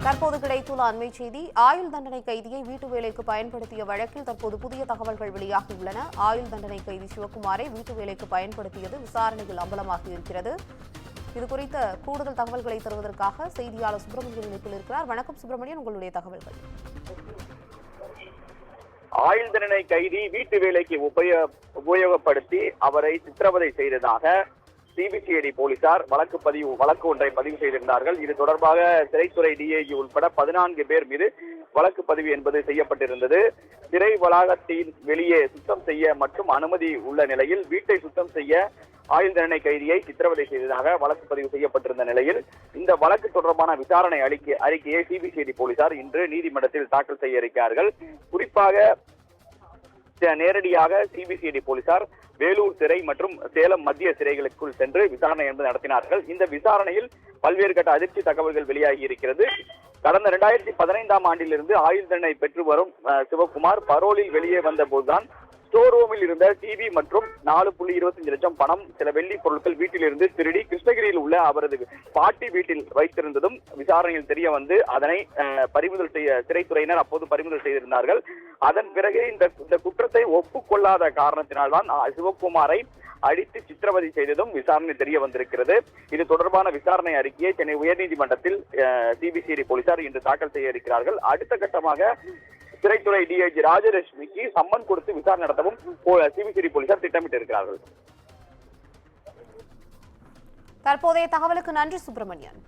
தற்போது கிடைத்துள்ள அண்மை செய்தி. ஆயுள் தண்டனை கைதியை வீட்டு வேலைக்கு பயன்படுத்திய வழக்கில் தற்போது புதிய தகவல்கள் வெளியாகியுள்ளன. ஆயுள் தண்டனை கைதி சிவக்குமாரை வீட்டு வேலைக்கு பயன்படுத்தியது விசாரணையில் அம்பலமாகி இருக்கிறது. இதுகுறித்த கூடுதல் தகவல்களை தருவதற்காக செய்தியாளர் சுப்பிரமணியன் இணைப்பில் இருக்கிறார். வணக்கம் சுப்பிரமணியன், உங்களுடைய தகவல்கள். ஆயுள் தண்டனை கைதி வீட்டு வேலைக்கு உபயோகப்படுத்தி அவரை சித்திரவதை செய்ததாக சிபிசிஐடி போலீசார் வழக்கு ஒன்றை பதிவு செய்திருந்தார்கள். இது தொடர்பாக சிறைத்துறை டிஐஜி உட்பட 14 பேர் மீது வழக்கு பதிவு என்பது செய்யப்பட்டிருந்தது. சிறை வளாகத்தின் வெளியே சுத்தம் செய்ய மற்றும் அனுமதி உள்ள நிலையில் வீட்டை சுத்தம் செய்ய ஆயுள் தண்டனை கைதியை சித்திரவதை செய்ததாக வழக்கு பதிவு செய்யப்பட்டிருந்த நிலையில் இந்த வழக்கு தொடர்பான விசாரணை அறிக்கையை சிபிசிஐடி போலீசார் இன்று நீதிமன்றத்தில் தாக்கல் செய்ய இருக்கிறார்கள். குறிப்பாக நேரடியாக சிபிசிஐடி போலீசார் வேலூர் சிறை மற்றும் சேலம் மத்திய சிறைகளுக்குள் சென்று விசாரணை என்பது நடத்தினார்கள். இந்த விசாரணையில் பல்வேறு கட்ட அதிர்ச்சி தகவல்கள் வெளியாகி இருக்கிறது. கடந்த 2015ஆம் ஆண்டிலிருந்து ஆயுள் தண்டனை பெற்று வரும் சிவக்குமார் பரோலில் வெளியே வந்த போதுதான் ஸ்டோர் ரூமில் இருந்த டிவி மற்றும் 4.25 லட்சம் பணம், சில வெள்ளி பொருட்கள் வீட்டிலிருந்து திருடி கிருஷ்ணகிரியில் உள்ள அவரது பாட்டி வீட்டில் வைத்திருந்ததும் விசாரணையில் தெரிய வந்து அதனை பறிமுதல் செய்ய சிறைத்துறையினர் அப்போது பறிமுதல் செய்திருந்தார்கள். அதன் பிறகு இந்த குற்றத்தை ஒப்புக்கொள்ளாத காரணத்தினால்தான் சிவக்குமாரை அடித்து சித்திரவதை செய்ததும் விசாரணை தெரிய வந்திருக்கிறது. இது தொடர்பான விசாரணை அறிக்கையை சென்னை உயர்நீதிமன்றத்தில் சிபிசிஐடி போலீசார் இன்று தாக்கல் செய்ய இருக்கிறார்கள். அடுத்த கட்டமாக சிறைத்துறை டிஐஜி ராஜலட்சுமிக்கு சம்மன் கொடுத்து விசாரணை நடத்தவும் சிபிசிஐடி போலீசார் திட்டமிட்டு இருக்கிறார்கள். தற்போதைய தகவலுக்கு நன்றி சுப்பிரமணியன்.